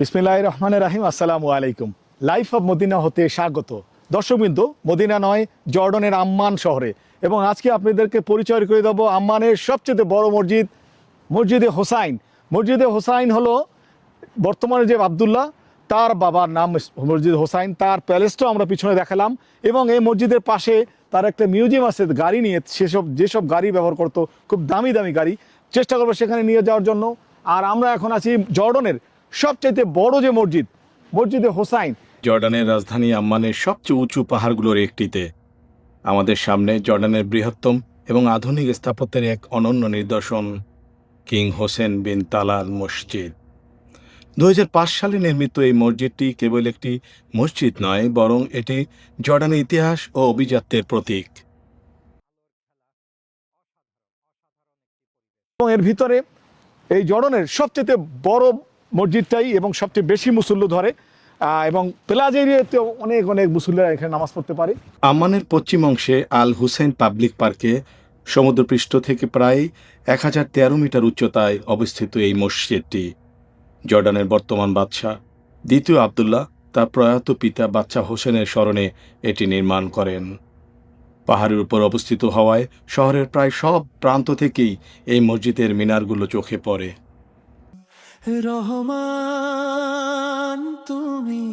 বিসমিল্লাহির রহমানির রহিম। আসসালামু আলাইকুম। লাইফ অব মদিনা হতে স্বাগত। দর্শকবৃন্দ, মদিনা নয়, জর্ডনের আম্মান শহরে, এবং আজকে আপনাদেরকে পরিচয় করে দেবো আম্মানের সবচেয়ে বড় মসজিদ, মসজিদে হোসাইন। মসজিদে হোসাইন হলো বর্তমানে যে আবদুল্লাহ, তার বাবার নাম মসজিদ হোসাইন। তার প্যালেসটাও আমরা পিছনে দেখালাম, এবং এই মসজিদের পাশে তার একটা মিউজিয়াম আছে গাড়ি নিয়ে। যেসব গাড়ি ব্যবহার করতো, খুব দামি দামি গাড়ি, চেষ্টা করবো সেখানে নিয়ে যাওয়ার জন্য। আর আমরা এখন আছি জর্ডনের সবচাইতে বড় যে মসজিদ, মসজিদে হোসাইন। জর্ডানের রাজধানী আম্মানের সবচেয়ে উঁচু পাহাড়গুলোর একটিতে আমাদের সামনে জর্ডানের বৃহত্তম এবং আধুনিক স্থাপত্যের এক অনন্য নিদর্শন, কিং হোসেন বিন তালাল মসজিদ। 2005 সালে নির্মিত এই মসজিদটি কেবল একটি মসজিদ নয়, বরং এটি জর্ডানের ইতিহাস ও অভিজাত্যের প্রতীক। এবং এর ভিতরে এই জর্ডনের সবচেয়ে বড় মসজিদটাই এবং সবচেয়ে বেশি মুসল্লি ধরে, এবং প্লাজ এরিয়াতে অনেক অনেক মুসল্লিরা এখানে নামাজ পড়তে পারে। আম্মানের পশ্চিম অংশে আল হুসেন পাবলিক পার্কে সমুদ্রপৃষ্ঠ থেকে প্রায় 1013 মিটার উচ্চতায় অবস্থিত এই মসজিদটি জর্ডানের বর্তমান বাদশাহ দ্বিতীয় আবদুল্লাহ তার প্রয়াত পিতা বাদশাহ হোসেনের স্মরণে এটি নির্মাণ করেন। পাহাড়ের উপর অবস্থিত হওয়ায় শহরের প্রায় সব প্রান্ত থেকেই এই মসজিদের মিনারগুলো চোখে পড়ে। রহমান তুমি,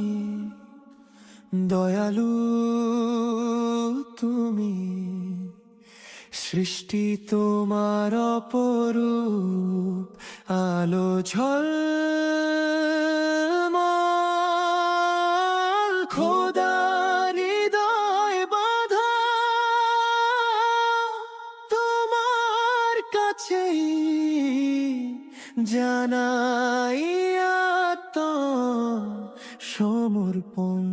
দয়ালু তুমি, সৃষ্টি তোমার অপরূপ, আলো ঝলমল, খোদা হৃদয় বাঁধা তোমার কাছেই জানাই সমর্পণ।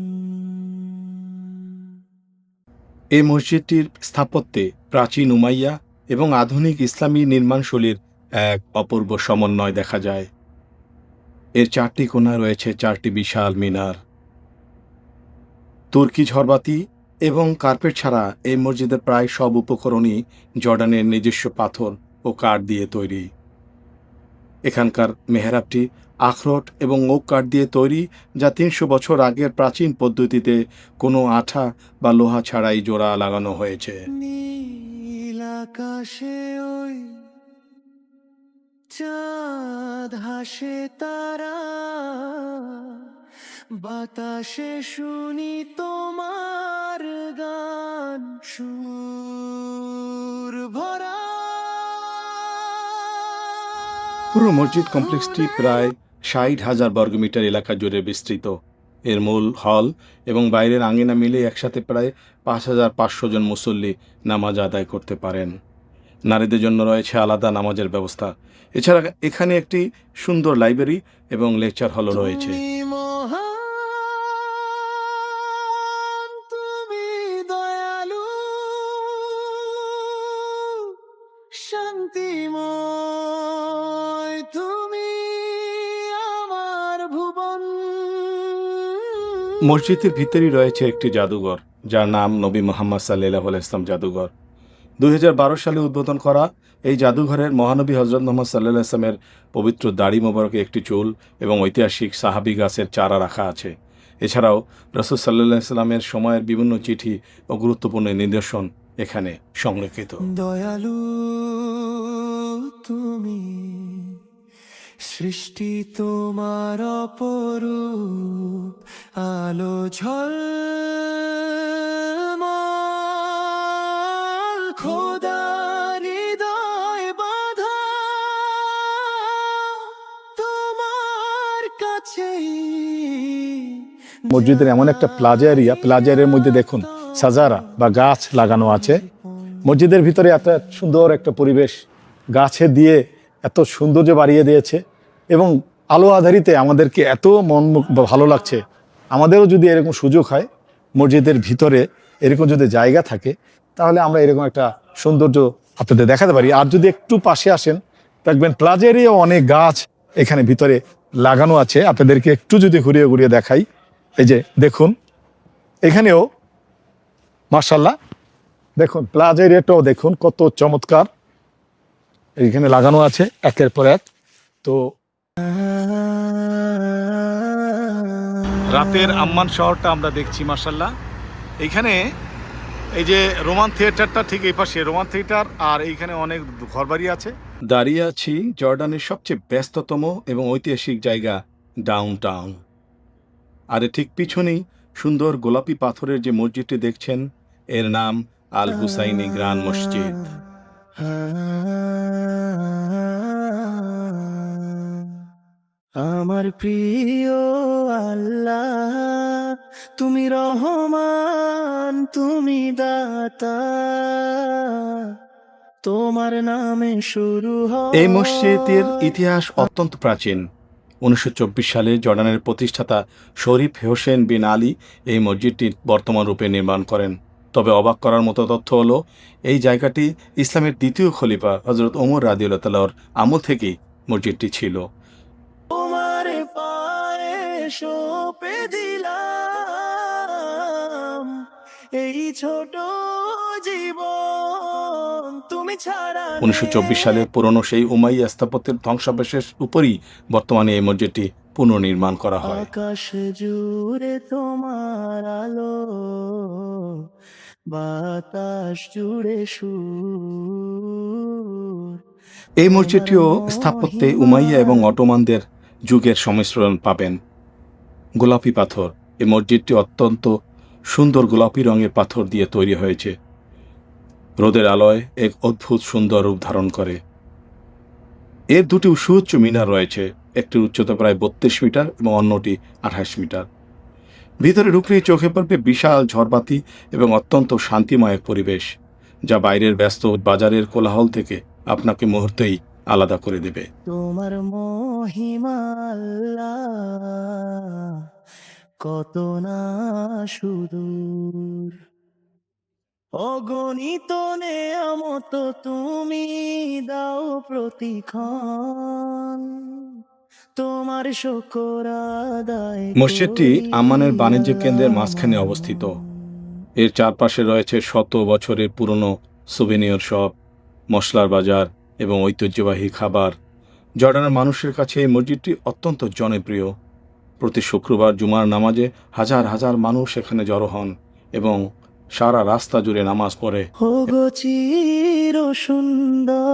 এই মসজিদটির স্থাপত্যে প্রাচীন উমাইয়া এবং আধুনিক ইসলামী নির্মাণশৈলীর এক অপূর্ব সমন্বয় দেখা যায়। এর 4টি কোণায় রয়েছে 4টি বিশাল মিনার। তুর্কি ঝরবাতি এবং কার্পেট ছাড়া এই মসজিদের প্রায় সব উপকরণই জর্ডানের নিজস্ব পাথর ও কাঠ দিয়ে তৈরি। এখানকার মেহরাবটি আখরোট এবং ওক কাঠ দিয়ে তৈরি, যা 300 বছর আগের প্রাচীন পদ্ধতিতে কোনো আঠা বা লোহা ছাড়াই জোড়া লাগানো হয়েছে। নীল আকাশে ওই চাঁদ হাসে, তারা বাতাসে শুনি তোমার গান, সুর ভরা। পুরো মসজিদ কমপ্লেক্সটি প্রায় 60,000 বর্গমিটার এলাকা জুড়ে বিস্তৃত। এর মূল হল এবং বাইরের আঙিনা মিলে একসাথে প্রায় 5,500 জন মুসল্লি নামাজ আদায় করতে পারেন। নারীদের জন্য রয়েছে আলাদা নামাজের ব্যবস্থা। এছাড়া এখানে একটি সুন্দর লাইব্রেরি এবং লেকচার হলও রয়েছে। তুমি মহান, তুমি দয়ালু, শান্তিময়, তুমি আমার ভুবন। মসজিদের ভিতরেই রয়েছে একটি জাদুঘর, যার নাম নবী মুহাম্মদ সাল্লাল্লাহু আলাইহি ওয়াসাল্লাম জাদুঘর। 2012 সালে উদ্বোধন করা এই জাদুঘরের মহানবী হযরত মুহাম্মদ সাল্লাল্লাহু আলাইহি ওয়াসাল্লামের পবিত্র দাড়ি মোবারকে একটি চুল এবং ঐতিহাসিক সাহাবী গাছের চারা রাখা আছে। এছাড়াও রাসূল সাল্লাল্লাহু আলাইহি ওয়াসাল্লামের সময়ের বিভিন্ন চিঠি ও গুরুত্বপূর্ণ নিদর্শন এখানে সংরক্ষিত। দয়ালু তুমি, সৃষ্টি তোমার অপরূপ, আলো ঝলমল, খোদা হৃদয় বাঁধা তোমার কাছেই। মসজিদের এমন একটা প্লাজা এরিয়া, প্লাজা এরিয়ার মধ্যে দেখুন সাজারা বা গাছ লাগানো আছে। মসজিদের ভিতরে এত সুন্দর একটা পরিবেশ, গাছে দিয়ে এত সৌন্দর্য বাড়িয়ে দিয়েছে, এবং আলো আধারিতে আমাদেরকে এত মন ভালো লাগছে। আমাদেরও যদি এরকম সুযোগ হয়, মসজিদের ভিতরে এরকম যদি জায়গা থাকে, তাহলে আমরা এরকম একটা সৌন্দর্য আপনাদের দেখাতে পারি। আর যদি একটু পাশে আসেন, দেখবেন প্লাজা এরিয়াও অনেক গাছ এখানে ভিতরে লাগানো আছে। আপনাদেরকে একটু যদি ঘুরিয়ে ঘুরিয়ে দেখাই, এই যে দেখুন এখানেও মাশাআল্লাহ, দেখুন প্লাজা এরিয়াটাও দেখুন কত চমৎকার এখানে লাগানো আছে একের পর এক। তো রাতের আম্মান শহরটা আমরা দেখছি মাশাল্লাহ। এইখানে এই যে রোমান থিয়েটারটা ঠিক এই পাশে রোমান থিয়েটার, আর এইখানে অনেক ঘরবাড়ি আছে। দাঁড়িয়ে আছি জর্ডানের সবচেয়ে ব্যস্ততম এবং ঐতিহাসিক জায়গা ডাউন টাউন। আর এর ঠিক পিছনেই সুন্দর গোলাপি পাথরের যে মসজিদটি দেখছেন, এর নাম আল হুসাইনি গ্রান্ড মসজিদ। আমার প্রিয় আল্লাহ, তুমি রহমান, তুমি দাতা, তোমার নামে শুরু হয়। এই মসজিদের ইতিহাস অত্যন্ত প্রাচীন। 1924 সালে জর্ডানের প্রতিষ্ঠাতা শরীফ হোসেন বিন আলী এই মসজিদটি বর্তমান রূপে নির্মাণ করেন। তবে অবাক করার মতো তথ্য হলো, এই জায়গাটি ইসলামের দ্বিতীয় খলিফা হযরত ওমর রাদিয়াল্লাহু তাআলার আমল থেকেই মসজিদটি ছিল। তোমার পায়ে সঁপে দিলাম এই ছোট জীবন, তুমি ছাড়া 1924 সালে পুরনো সেই উমাইয়া স্থাপত্যের ধ্বংসাবশেষ উপরই বর্তমানে এই মসজিদটি পুনর্নির্মাণ করা হয়। আকাশ জুড়ে তোমার আলো, বাতাস জুড়ে সুর। এই মসজিদটিও স্থাপত্যে উমাইয়া এবং অটোমানদের যুগের সংমিশ্রণ পাবেন। গোলাপি পাথর, এই মসজিদটি অত্যন্ত সুন্দর গোলাপি রঙের পাথর দিয়ে তৈরি হয়েছে। রোদের আলোয় এক অদ্ভুত সুন্দর রূপ ধারণ করে। এর দুটি সুউচ্চ মিনার রয়েছে, একটির উচ্চতা প্রায় 32 মিটার এবং অন্যটি 28 মিটার। ভিতরে ঢুকলেই চোখে পড়বে বিশাল ঝড়বাতি এবং অত্যন্ত শান্তিময় এক পরিবেশ, যা বাইরের ব্যস্ত বাজারের কোলাহল থেকে আপনাকে মুহূর্তেই আলাদা করে দেবে। তোমার মহিমা আল্লাহ, কত না সুদূর, অগণিত নেয়ামত তুমি দাও প্রতিক্ষণ, তোমার শুকর আদায় মসজিদটি করি আম্মানের বাণিজ্য কেন্দ্রের আমার। মাঝখানে অবস্থিত। এর চারপাশে রয়েছে শত বছরের পুরনো সুভেনিয়র শপ, মশলার বাজার এবং ঐতিহ্যবাহী খাবার। জর্ডানের মানুষের কাছে এই মসজিদটি অত্যন্ত জনপ্রিয়। প্রতি শুক্রবার জুমার নামাজে হাজার হাজার মানুষ এখানে জড়ো হন এবং সারা রাস্তা জুড়ে নামাজ পড়ে। ওগো চির সুন্দর,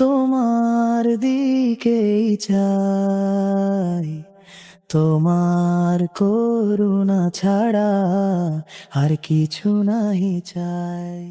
তোমার দিকেই চাই, তোমার করুণা ছাড়া আর কিছু নাই চাই।